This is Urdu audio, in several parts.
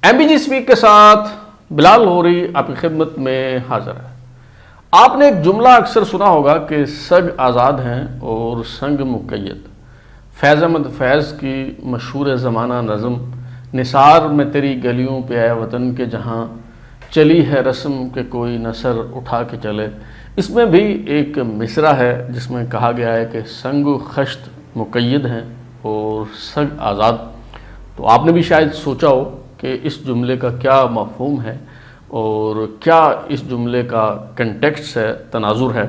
MBG اسپیک کے ساتھ بلال لوہری آپ کی خدمت میں حاضر ہے۔ آپ نے ایک جملہ اکثر سنا ہوگا کہ سگ آزاد ہیں اور سنگ مقید۔ فیض احمد فیض کی مشہور زمانہ نظم نثار میں تیری گلیوں پہ اے وطن کے جہاں چلی ہے رسم کہ کوئی نہ سر اٹھا کے چلے، اس میں بھی ایک مصرع ہے جس میں کہا گیا ہے کہ سنگ و خشت مقید ہیں اور سگ آزاد۔ تو آپ نے بھی شاید سوچا ہو کہ اس جملے کا کیا مفہوم ہے اور کیا اس جملے کا کنٹیکسٹ ہے، تناظر ہے۔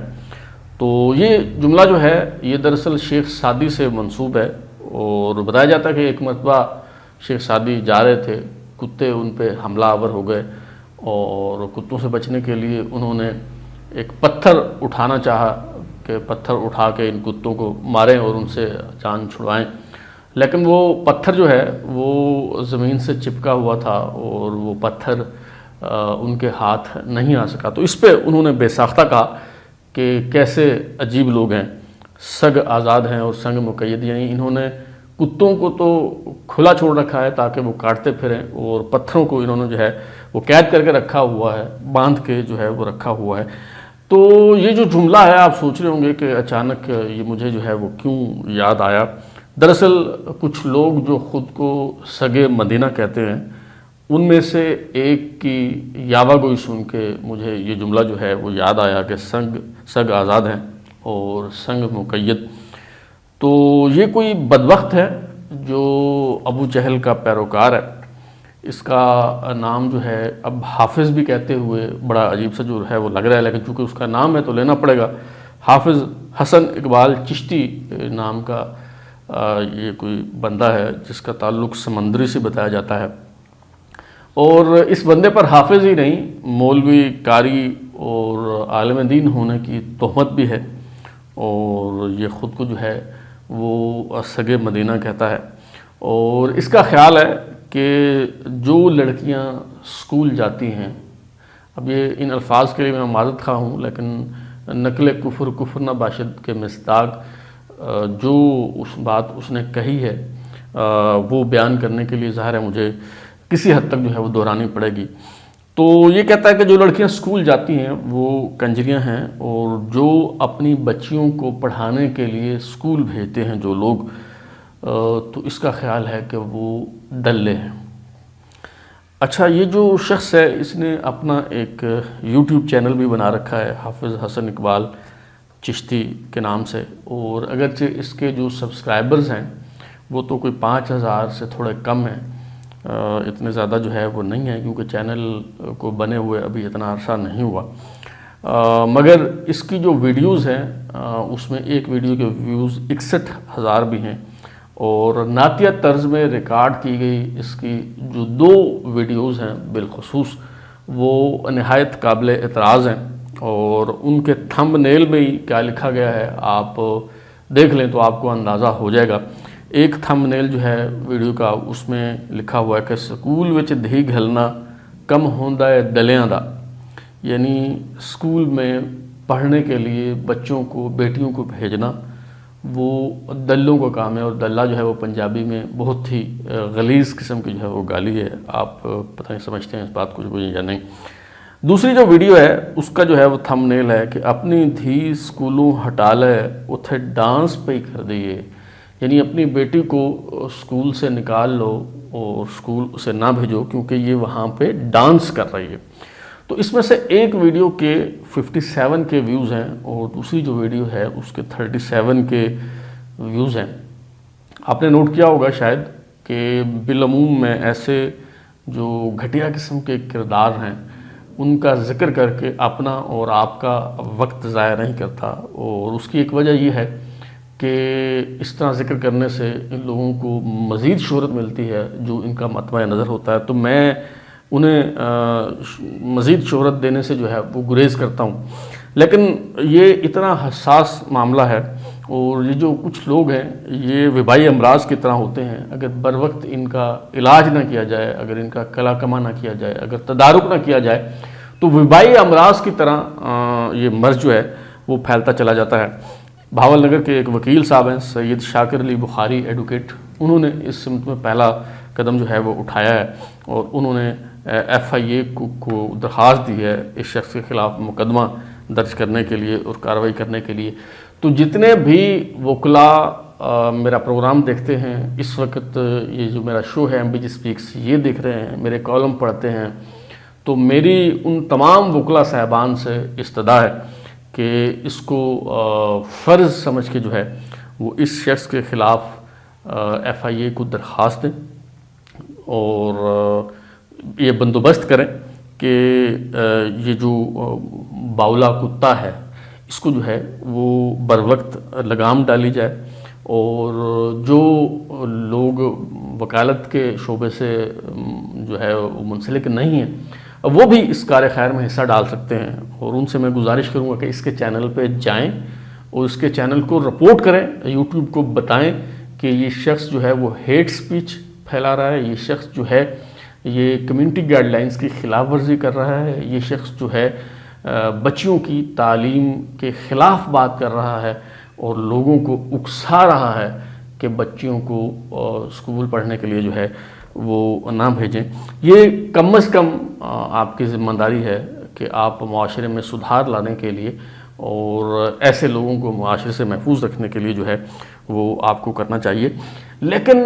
تو یہ جملہ جو ہے یہ دراصل شیخ سعدی سے منسوب ہے، اور بتایا جاتا ہے کہ ایک مرتبہ شیخ سعدی جا رہے تھے، کتے ان پہ حملہ آور ہو گئے اور کتوں سے بچنے کے لیے انہوں نے ایک پتھر اٹھانا چاہا کہ پتھر اٹھا کے ان کتوں کو ماریں اور ان سے جان چھڑوائیں، لیکن وہ پتھر جو ہے وہ زمین سے چپکا ہوا تھا اور وہ پتھر ان کے ہاتھ نہیں آ سکا۔ تو اس پہ انہوں نے بے ساختہ کہا کہ کیسے عجیب لوگ ہیں، سگ آزاد ہیں اور سنگ مقید، یعنی انہوں نے کتوں کو تو کھلا چھوڑ رکھا ہے تاکہ وہ کاٹتے پھریں، اور پتھروں کو انہوں نے جو ہے وہ قید کر کے رکھا ہوا ہے، باندھ کے جو ہے وہ رکھا ہوا ہے۔ تو یہ جو جملہ ہے آپ سوچ رہے ہوں گے کہ اچانک یہ مجھے جو ہے وہ کیوں یاد آیا۔ دراصل کچھ لوگ جو خود کو سگ مدینہ کہتے ہیں، ان میں سے ایک کی یاوہ گوئی سن کے مجھے یہ جملہ جو ہے وہ یاد آیا کہ سگ آزاد ہیں اور سنگ مقید۔ تو یہ کوئی بدبخت ہے جو ابو جہل کا پیروکار ہے، اس کا نام جو ہے اب حافظ بھی کہتے ہوئے بڑا عجیب سا جو ہے وہ لگ رہا ہے، لیکن چونکہ اس کا نام ہے تو لینا پڑے گا۔ حافظ حسن اقبال چشتی نام کا یہ کوئی بندہ ہے جس کا تعلق سمندری سے بتایا جاتا ہے، اور اس بندے پر حافظ ہی نہیں مولوی، قاری اور عالم دین ہونے کی تہمت بھی ہے، اور یہ خود کو جو ہے وہ سگ مدینہ کہتا ہے۔ اور اس کا خیال ہے کہ جو لڑکیاں اسکول جاتی ہیں، اب یہ ان الفاظ کے لیے میں معذرت خواہ ہوں، لیکن نقل کفر نہ باشد کے مصداق جو بات اس نے کہی ہے وہ بیان کرنے کے لیے ظاہر ہے مجھے کسی حد تک جو ہے وہ دہرانی پڑے گی۔ تو یہ کہتا ہے کہ جو لڑکیاں اسکول جاتی ہیں وہ کنجریاں ہیں، اور جو اپنی بچیوں کو پڑھانے کے لیے اسکول بھیجتے ہیں جو لوگ، تو اس کا خیال ہے کہ وہ دلے ہیں۔ اچھا، یہ جو شخص ہے اس نے اپنا ایک یوٹیوب چینل بھی بنا رکھا ہے حافظ حسن اقبال چشتی کے نام سے، اور اگرچہ اس کے جو سبسکرائبرز ہیں وہ تو کوئی 5000 سے تھوڑے کم ہیں، اتنے زیادہ جو ہے وہ نہیں ہیں کیونکہ چینل کو بنے ہوئے ابھی اتنا عرصہ نہیں ہوا، مگر اس کی جو ویڈیوز ہیں اس میں ایک ویڈیو کے ویوز 61,000 بھی ہیں، اور نعتیہ طرز میں ریکارڈ کی گئی اس کی جو 2 ویڈیوز ہیں بالخصوص وہ نہایت قابل اعتراض ہیں، اور ان کے تھمب نیل میں ہی کیا لکھا گیا ہے آپ دیکھ لیں تو آپ کو اندازہ ہو جائے گا۔ ایک تھمب نیل جو ہے ویڈیو کا اس میں لکھا ہوا ہے کہ سکول وچ دھی گھلنا کم ہوندا ہے دلیاں دا، یعنی سکول میں پڑھنے کے لیے بچوں کو، بیٹیوں کو بھیجنا وہ دلوں کا کام ہے، اور دلہ جو ہے وہ پنجابی میں بہت ہی غلیظ قسم کی جو ہے وہ گالی ہے، آپ پتہ نہیں سمجھتے ہیں اس بات کو یا نہیں۔ دوسری جو ویڈیو ہے اس کا جو ہے وہ تھمب نیل ہے کہ اپنی دھی سکولوں ہٹا لے اتھے ڈانس پہ ہی کر دیے، یعنی اپنی بیٹی کو سکول سے نکال لو اور سکول اسے نہ بھیجو کیونکہ یہ وہاں پہ ڈانس کر رہی ہے۔ تو اس میں سے ایک ویڈیو کے 57 کے ویوز ہیں اور دوسری جو ویڈیو ہے اس کے 37 کے ویوز ہیں۔ آپ نے نوٹ کیا ہوگا شاید کہ بالعموم میں ایسے جو گھٹیا قسم کے کردار ہیں ان کا ذکر کر کے اپنا اور آپ کا وقت ضائع نہیں کرتا، اور اس کی ایک وجہ یہ ہے کہ اس طرح ذکر کرنے سے ان لوگوں کو مزید شہرت ملتی ہے جو ان کا مطمع نظر ہوتا ہے، تو میں انہیں مزید شہرت دینے سے جو ہے وہ گریز کرتا ہوں۔ لیکن یہ اتنا حساس معاملہ ہے، اور یہ جو کچھ لوگ ہیں یہ وبائی امراض کی طرح ہوتے ہیں، اگر بر وقت ان کا علاج نہ کیا جائے، اگر ان کا کلا کما نہ کیا جائے، اگر تدارک نہ کیا جائے تو وبائی امراض کی طرح یہ مرض جو ہے وہ پھیلتا چلا جاتا ہے۔ بھاول نگر کے ایک وکیل صاحب ہیں سید شاکر علی بخاری ایڈوکیٹ، انہوں نے اس سمت میں پہلا قدم جو ہے وہ اٹھایا ہے اور انہوں نے FIA کو درخواست دی ہے اس شخص کے خلاف مقدمہ درج کرنے کے لیے اور کارروائی کرنے کے لیے۔ تو جتنے بھی وکلاء میرا پروگرام دیکھتے ہیں اس وقت، یہ جو میرا شو ہے MBG اسپیکس، یہ دیکھ رہے ہیں، میرے کالم پڑھتے ہیں، تو میری ان تمام وکلاء صاحبان سے استدعا ہے کہ اس کو فرض سمجھ کے جو ہے وہ اس شخص کے خلاف FIA کو درخواست دیں اور یہ بندوبست کریں کہ یہ جو باولا کتا ہے اس کو جو ہے وہ بر وقت لگام ڈالی جائے، اور جو لوگ وکالت کے شعبے سے جو ہے وہ منسلک نہیں ہیں وہ بھی اس کار خیر میں حصہ ڈال سکتے ہیں، اور ان سے میں گزارش کروں گا کہ اس کے چینل پہ جائیں اور اس کے چینل کو رپورٹ کریں، یوٹیوب کو بتائیں کہ یہ شخص جو ہے وہ ہیٹ سپیچ پھیلا رہا ہے، یہ شخص جو ہے یہ کمیونٹی گائیڈ لائنز کی خلاف ورزی کر رہا ہے، یہ شخص جو ہے بچیوں کی تعلیم کے خلاف بات کر رہا ہے اور لوگوں کو اکسا رہا ہے کہ بچیوں کو اسکول پڑھنے کے لیے جو ہے وہ نہ بھیجیں۔ یہ کم از کم آپ کی ذمہ داری ہے کہ آپ معاشرے میں سدھار لانے کے لیے اور ایسے لوگوں کو معاشرے سے محفوظ رکھنے کے لیے جو ہے وہ آپ کو کرنا چاہیے۔ لیکن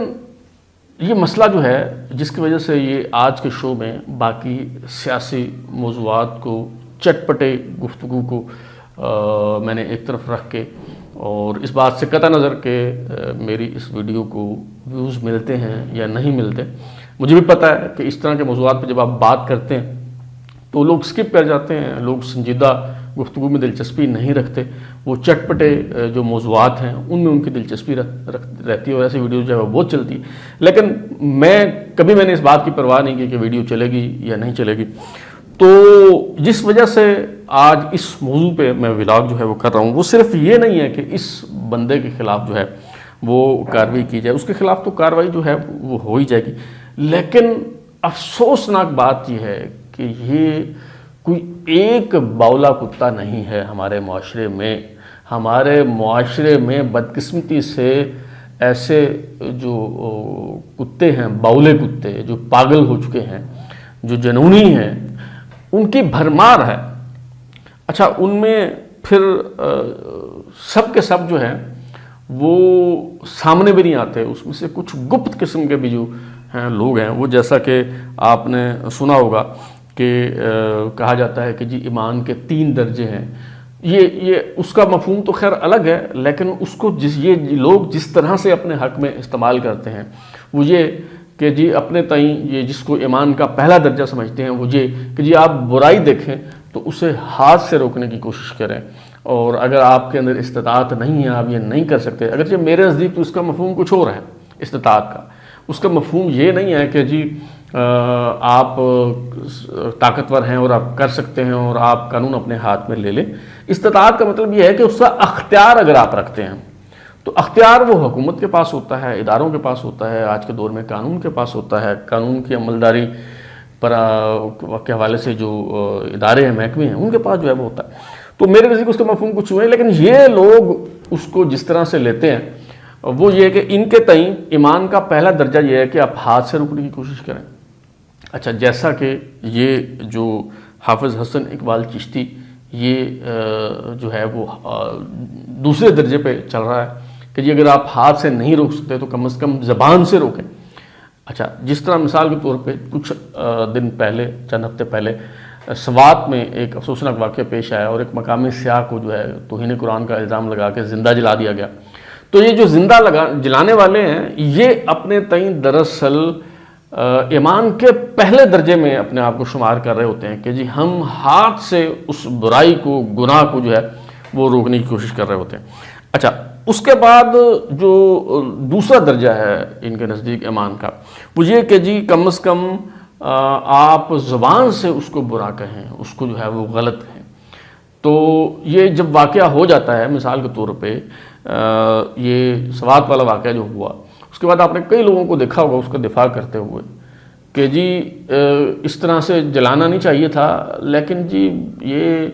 یہ مسئلہ جو ہے جس کی وجہ سے یہ آج کے شو میں باقی سیاسی موضوعات کو، چٹپٹے گفتگو کو میں نے ایک طرف رکھ کے، اور اس بات سے قطع نظر کہ میری اس ویڈیو کو ویوز ملتے ہیں یا نہیں ملتے، مجھے بھی پتہ ہے کہ اس طرح کے موضوعات پہ جب آپ بات کرتے ہیں تو لوگ سکپ کر جاتے ہیں، لوگ سنجیدہ گفتگو میں دلچسپی نہیں رکھتے، وہ چٹپٹے جو موضوعات ہیں ان میں ان کی دلچسپی رہتی ہے اور ایسی ویڈیو جو ہے وہ بہت چلتی ہے۔ لیکن میں نے اس بات کی پرواہ نہیں کی کہ ویڈیو چلے گی یا نہیں چلے گی، تو جس وجہ سے آج اس موضوع پہ میں ولاگ جو ہے وہ کر رہا ہوں وہ صرف یہ نہیں ہے کہ اس بندے کے خلاف جو ہے وہ کارروائی کی جائے، اس کے خلاف تو کارروائی جو ہے وہ ہو ہی جائے گی، لیکن افسوسناک بات یہ ہے کہ یہ کوئی ایک باولا کتا نہیں ہے ہمارے معاشرے میں۔ ہمارے معاشرے میں بدقسمتی سے ایسے جو کتے ہیں، باولے کتے جو پاگل ہو چکے ہیں، جو جنونی ہیں، ان کی بھرمار ہے۔ اچھا، ان میں پھر سب کے سب جو ہیں وہ سامنے بھی نہیں آتے، اس میں سے کچھ گپت قسم کے بھی جو ہیں لوگ ہیں، وہ جیسا کہ آپ نے سنا ہوگا کہ کہا جاتا ہے کہ جی ایمان کے 3 درجے ہیں۔ یہ اس کا مفہوم تو خیر الگ ہے، لیکن اس کو یہ لوگ جس طرح سے اپنے حق میں استعمال کرتے ہیں وہ یہ کہ جی اپنے تئیں یہ جس کو ایمان کا پہلا درجہ سمجھتے ہیں وہ یہ کہ جی آپ برائی دیکھیں تو اسے ہاتھ سے روکنے کی کوشش کریں، اور اگر آپ کے اندر استطاعت نہیں ہے، آپ یہ نہیں کر سکتے، اگرچہ میرے نزدیک تو اس کا مفہوم کچھ اور ہے استطاعت کا۔ اس کا مفہوم یہ نہیں ہے کہ جی آپ طاقتور ہیں اور آپ کر سکتے ہیں اور آپ قانون اپنے ہاتھ میں لے لیں۔ استطاعت کا مطلب یہ ہے کہ اس کا اختیار اگر آپ رکھتے ہیں تو اختیار وہ حکومت کے پاس ہوتا ہے، اداروں کے پاس ہوتا ہے، آج کے دور میں قانون کے پاس ہوتا ہے، قانون کی عملداری پر کے حوالے سے جو ادارے ہیں، محکمے ہیں، ان کے پاس جو ہے وہ ہوتا ہے۔ تو میرے نزدیک اس کا مفہوم کچھ ہوئے، لیکن یہ لوگ اس کو جس طرح سے لیتے ہیں وہ یہ کہ ان کے تئیں ایمان کا پہلا درجہ یہ ہے کہ آپ ہاتھ سے روکنے کی کوشش کریں۔ اچھا، جیسا کہ یہ جو حافظ حسن اقبال چشتی یہ جو ہے وہ دوسرے درجے پہ چل رہا ہے کہ جی اگر آپ ہاتھ سے نہیں روک سکتے تو کم از کم زبان سے روکیں۔ اچھا، جس طرح مثال کے طور پہ کچھ دن پہلے، چند ہفتے پہلے سوات میں ایک افسوسناک واقعہ پیش آیا اور ایک مقامی سیاح کو جو ہے توہین قرآن کا الزام لگا کے زندہ جلا دیا گیا۔ تو یہ جو زندہ جلانے والے ہیں یہ اپنے تئیں دراصل ایمان کے پہلے درجے میں اپنے آپ کو شمار کر رہے ہوتے ہیں کہ جی ہم ہاتھ سے اس برائی کو، گناہ کو جو ہے وہ روکنے کی کوشش کر رہے ہوتے ہیں۔ اچھا، اس کے بعد جو دوسرا درجہ ہے ان کے نزدیک ایمان کا وہ یہ کہ جی کم از کم آپ زبان سے اس کو برا کہیں، اس کو جو ہے وہ غلط کہیں۔ تو یہ جب واقعہ ہو جاتا ہے، مثال کے طور پہ یہ سوات والا واقعہ جو ہوا، اس کے بعد آپ نے کئی لوگوں کو دیکھا ہوگا اس کا دفاع کرتے ہوئے کہ جی اس طرح سے جلانا نہیں چاہیے تھا، لیکن جی یہ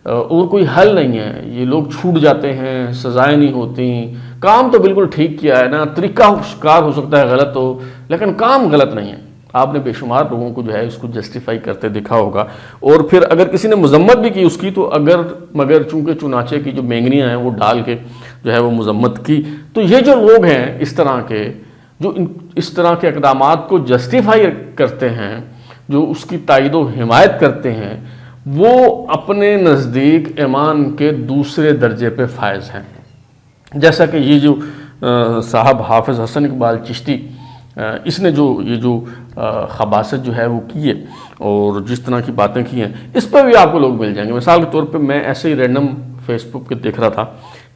اور کوئی حل نہیں ہے، یہ لوگ چھوٹ جاتے ہیں، سزائیں نہیں ہوتی، کام تو بالکل ٹھیک کیا ہے نا، طریقہ کار ہو سکتا ہے غلط ہو لیکن کام غلط نہیں ہے۔ آپ نے بے شمار لوگوں کو جو ہے اس کو جسٹیفائی کرتے دیکھا ہوگا، اور پھر اگر کسی نے مذمت بھی کی اس کی تو مگر چونکہ چنانچے کی جو مینگنیاں ہیں وہ ڈال کے جو ہے وہ مذمت کی۔ تو یہ جو لوگ ہیں اس طرح کے، جو اس طرح کے اقدامات کو جسٹیفائی کرتے ہیں، جو اس کی تائید و حمایت کرتے ہیں، وہ اپنے نزدیک ایمان کے دوسرے درجے پہ فائز ہیں۔ جیسا کہ یہ جو صاحب حافظ حسن اقبال چشتی، اس نے یہ جو خباثت جو ہے وہ کی ہے اور جس طرح کی باتیں کی ہیں، اس پہ بھی آپ کو لوگ مل جائیں گے۔ مثال کے طور پہ میں ایسے ہی رینڈم فیس بک پہ دیکھ رہا تھا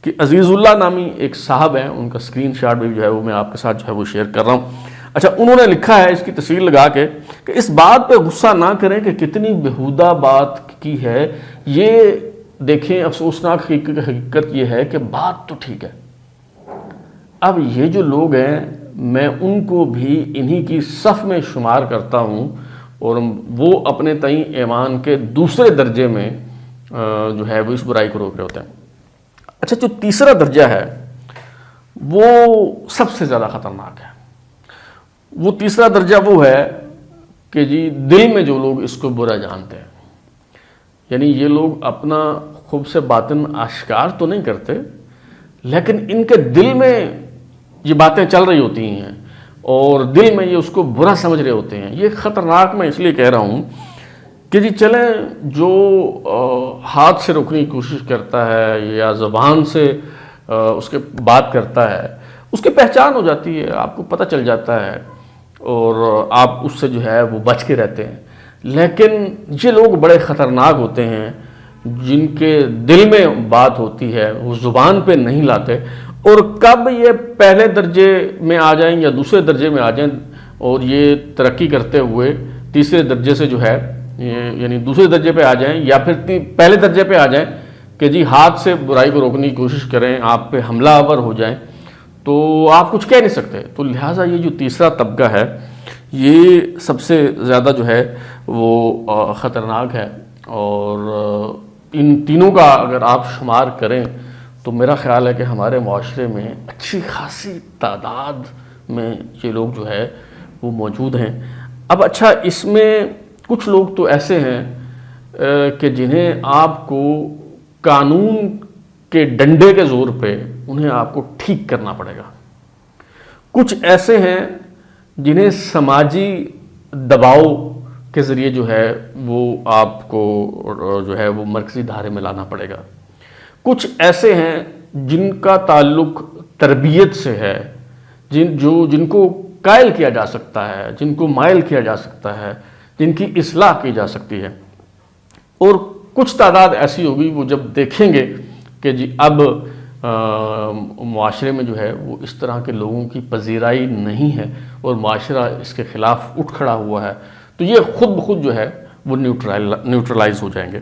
کہ عزیز اللہ نامی ایک صاحب ہیں، ان کا اسکرین شاٹ بھی جو ہے وہ میں آپ کے ساتھ جو ہے وہ شیئر کر رہا ہوں۔ اچھا، انہوں نے لکھا ہے اس کی تصویر لگا کے کہ اس بات پہ غصہ نہ کریں کہ کتنی بےہودہ بات کی ہے، یہ دیکھیں افسوسناک حقیقت یہ ہے کہ بات تو ٹھیک ہے۔ اب یہ جو لوگ ہیں میں ان کو بھی انہی کی صف میں شمار کرتا ہوں، اور وہ اپنے تئیں ایمان کے دوسرے درجے میں جو ہے وہ اس برائی کو روک رہے ہوتے ہیں۔ اچھا، جو تیسرا درجہ ہے وہ سب سے زیادہ خطرناک ہے۔ وہ تیسرا درجہ وہ ہے کہ جی دل میں جو لوگ اس کو برا جانتے ہیں، یعنی یہ لوگ اپنا خوب سے باطن آشکار تو نہیں کرتے، لیکن ان کے دل میں یہ باتیں چل رہی ہوتی ہیں اور دل میں یہ اس کو برا سمجھ رہے ہوتے ہیں۔ یہ خطرناک میں اس لیے کہہ رہا ہوں کہ جی چلیں، جو ہاتھ سے روکنے کی کوشش کرتا ہے یا زبان سے اس کے بات کرتا ہے، اس کی پہچان ہو جاتی ہے، آپ کو پتہ چل جاتا ہے اور آپ اس سے جو ہے وہ بچ کے رہتے ہیں۔ لیکن یہ لوگ بڑے خطرناک ہوتے ہیں جن کے دل میں بات ہوتی ہے، وہ زبان پہ نہیں لاتے، اور کب یہ پہلے درجے میں آ جائیں یا دوسرے درجے میں آ جائیں اور یہ ترقی کرتے ہوئے تیسرے درجے سے جو ہے یعنی دوسرے درجے پہ آ جائیں یا پھر پہلے درجے پہ آ جائیں کہ جی ہاتھ سے برائی کو روکنے کی کوشش کریں، آپ پہ حملہ آور ہو جائیں، تو آپ کچھ کہہ نہیں سکتے۔ تو لہٰذا یہ جو تیسرا طبقہ ہے یہ سب سے زیادہ جو ہے وہ خطرناک ہے، اور ان تینوں کا اگر آپ شمار کریں تو میرا خیال ہے کہ ہمارے معاشرے میں اچھی خاصی تعداد میں یہ لوگ جو ہے وہ موجود ہیں۔ اب اچھا، اس میں کچھ لوگ تو ایسے ہیں کہ جنہیں آپ کو قانون کے ڈنڈے کے زور پہ انہیں آپ کو ٹھیک کرنا پڑے گا۔ کچھ ایسے ہیں جنہیں سماجی دباؤ کے ذریعے جو ہے وہ آپ کو جو ہے وہ مرکزی دھارے میں لانا پڑے گا۔ کچھ ایسے ہیں جن کا تعلق تربیت سے ہے، جن کو قائل کیا جا سکتا ہے، جن کو مائل کیا جا سکتا ہے، جن کی اصلاح کی جا سکتی ہے، اور کچھ تعداد ایسی ہوگی وہ جب دیکھیں گے کہ جی اب معاشرے میں جو ہے وہ اس طرح کے لوگوں کی پذیرائی نہیں ہے اور معاشرہ اس کے خلاف اٹھ کھڑا ہوا ہے، تو یہ خود بخود جو ہے وہ نیوٹرلائز ہو جائیں گے۔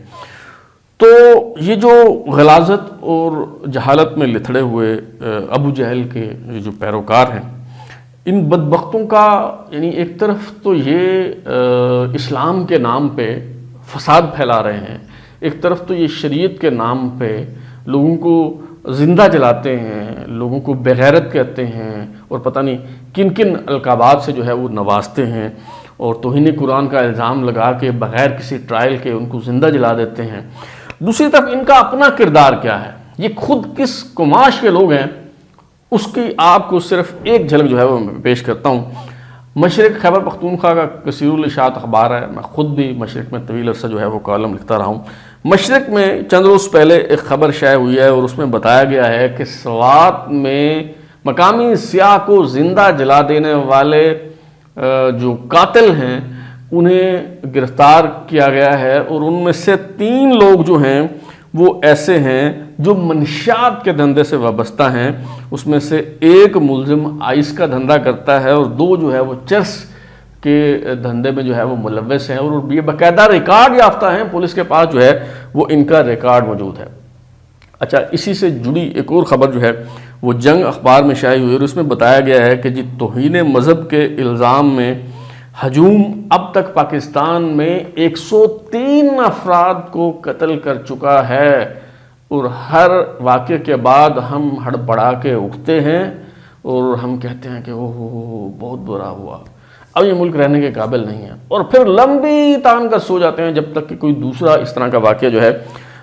تو یہ جو غلاظت اور جہالت میں لتھڑے ہوئے ابو جہل کے جو پیروکار ہیں، ان بدبختوں کا یعنی ایک طرف تو یہ اسلام کے نام پہ فساد پھیلا رہے ہیں، ایک طرف تو یہ شریعت کے نام پہ لوگوں کو زندہ جلاتے ہیں، لوگوں کو بغیرت کہتے ہیں، اور پتہ نہیں کن کن القابات سے جو ہے وہ نوازتے ہیں، اور توہین قرآن کا الزام لگا کے بغیر کسی ٹرائل کے ان کو زندہ جلا دیتے ہیں۔ دوسری طرف ان کا اپنا کردار کیا ہے، یہ خود کس قماش کے لوگ ہیں، اس کی آپ کو صرف ایک جھلک جو ہے وہ پیش کرتا ہوں۔ مشرق خیبر پختونخوا کا کثیر الاشاعت اخبار ہے، میں خود بھی مشرق میں طویل عرصہ جو ہے وہ کالم لکھتا رہا ہوں۔ مشرق میں چند روز پہلے ایک خبر شائع ہوئی ہے اور اس میں بتایا گیا ہے کہ سوات میں مقامی سیاح کو زندہ جلا دینے والے جو قاتل ہیں انہیں گرفتار کیا گیا ہے، اور ان میں سے 3 لوگ جو ہیں وہ ایسے ہیں جو منشیات کے دھندے سے وابستہ ہیں۔ اس میں سے ایک ملزم آئس کا دھندا کرتا ہے اور 2 جو ہے وہ چرس کے دھندے میں جو ہے وہ ملوث ہیں، اور یہ باقاعدہ ریکارڈ یافتہ ہیں، پولیس کے پاس جو ہے وہ ان کا ریکارڈ موجود ہے۔ اچھا، اسی سے جڑی ایک اور خبر جو ہے وہ جنگ اخبار میں شائع ہوئی، اور اس میں بتایا گیا ہے کہ جی توہین مذہب کے الزام میں ہجوم اب تک پاکستان میں 103 افراد کو قتل کر چکا ہے، اور ہر واقعے کے بعد ہم ہڑبڑا کے اٹھتے ہیں اور ہم کہتے ہیں کہ اوہ بہت برا ہوا۔ اب یہ ملک رہنے کے قابل نہیں ہے، اور پھر لمبی تان کا سو جاتے ہیں جب تک کہ کوئی دوسرا اس طرح کا واقعہ جو ہے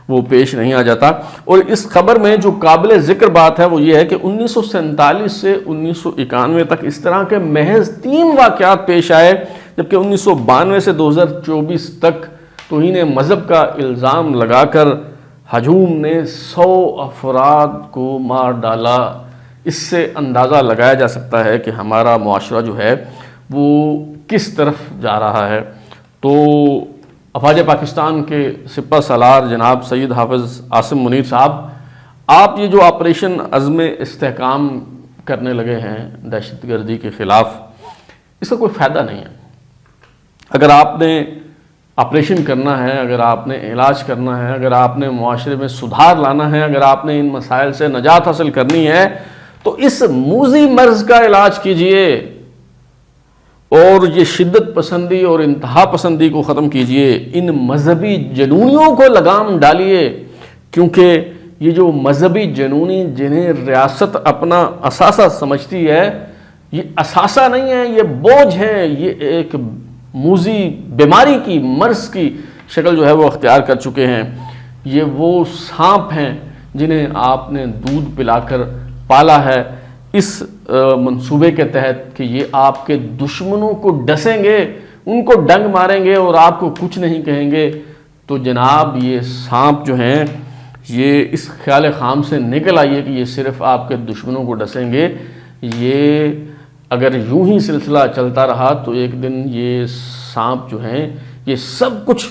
وہ پیش نہیں آ جاتا۔ اور اس خبر میں جو قابل ذکر بات ہے وہ یہ ہے کہ 1947 سے 1991 تک اس طرح کے محض 3 واقعات پیش آئے، جبکہ 1992 سے 2024 تک توہین مذہب کا الزام لگا کر ہجوم نے 100 افراد کو مار ڈالا۔ اس سے اندازہ لگایا جا سکتا ہے کہ ہمارا معاشرہ جو ہے وہ کس طرف جا رہا ہے۔ تو افواج پاکستان کے سپہ سالار جناب سید حافظ عاصم منیر صاحب، آپ یہ جو آپریشن عزم استحکام کرنے لگے ہیں دہشت گردی کے خلاف، اس کا کوئی فائدہ نہیں ہے۔ اگر آپ نے آپریشن کرنا ہے، اگر آپ نے علاج کرنا ہے، اگر آپ نے معاشرے میں سدھار لانا ہے، اگر آپ نے ان مسائل سے نجات حاصل کرنی ہے تو اس موذی مرض کا علاج کیجئے اور یہ شدت پسندی اور انتہا پسندی کو ختم کیجئے، ان مذہبی جنونیوں کو لگام ڈالیے، کیونکہ یہ جو مذہبی جنونی جنہیں ریاست اپنا اثاثہ سمجھتی ہے، یہ اثاثہ نہیں ہے، یہ بوجھ ہے، یہ ایک موذی بیماری کی مرض کی شکل جو ہے وہ اختیار کر چکے ہیں۔ یہ وہ سانپ ہیں جنہیں آپ نے دودھ پلا کر پالا ہے اس منصوبے کے تحت کہ یہ آپ کے دشمنوں کو ڈسیں گے، ان کو ڈنگ ماریں گے اور آپ کو کچھ نہیں کہیں گے۔ تو جناب یہ سانپ جو ہیں، یہ اس خیال خام سے نکل آئیے کہ یہ صرف آپ کے دشمنوں کو ڈسیں گے۔ یہ اگر یوں ہی سلسلہ چلتا رہا تو ایک دن یہ سانپ جو ہیں یہ سب کچھ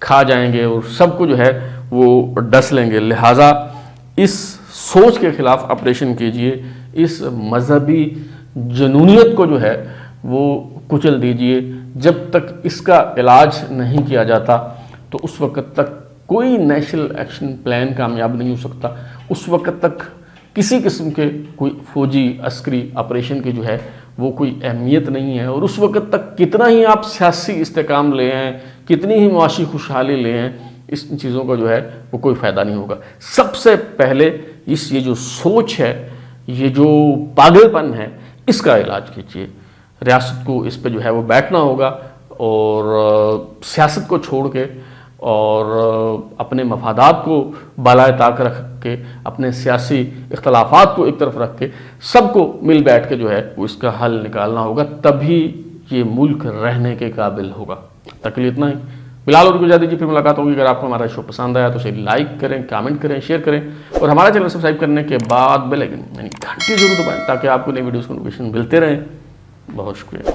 کھا جائیں گے اور سب کو جو ہے وہ ڈس لیں گے۔ لہٰذا اس سوچ کے خلاف آپریشن کیجئے، اس مذہبی جنونیت کو جو ہے وہ کچل دیجئے۔ جب تک اس کا علاج نہیں کیا جاتا تو اس وقت تک کوئی نیشنل ایکشن پلان کامیاب نہیں ہو سکتا، اس وقت تک کسی قسم کے کوئی فوجی عسکری آپریشن کی جو ہے وہ کوئی اہمیت نہیں ہے، اور اس وقت تک کتنا ہی آپ سیاسی استحکام لے ہیں، کتنی ہی معاشی خوشحالی لے ہیں، اس چیزوں کا جو ہے وہ کوئی فائدہ نہیں ہوگا۔ سب سے پہلے یہ جو سوچ ہے، یہ جو پاگل پن ہے، اس کا علاج کیجیے۔ ریاست کو اس پہ جو ہے وہ بیٹھنا ہوگا اور سیاست کو چھوڑ کے اور اپنے مفادات کو بالائے طاق رکھ کے، اپنے سیاسی اختلافات کو ایک طرف رکھ کے، سب کو مل بیٹھ کے جو ہے وہ اس کا حل نکالنا ہوگا، تبھی یہ ملک رہنے کے قابل ہوگا۔ تک لیے اتنا ہی، بلال اور کو اجازت دیجیے، پھر ملاقات ہوگی۔ اگر آپ کو ہمارا شو پسند آیا تو اسے لائک کریں، کامنٹ کریں، شیئر کریں، اور ہمارا چینل سبسکرائب کرنے کے بعد بیل آئکن یعنی گھنٹی ضرور دبائیں تاکہ آپ کو نئی ویڈیوز کو نوٹیفیکیشن ملتے رہیں۔ بہت شکریہ۔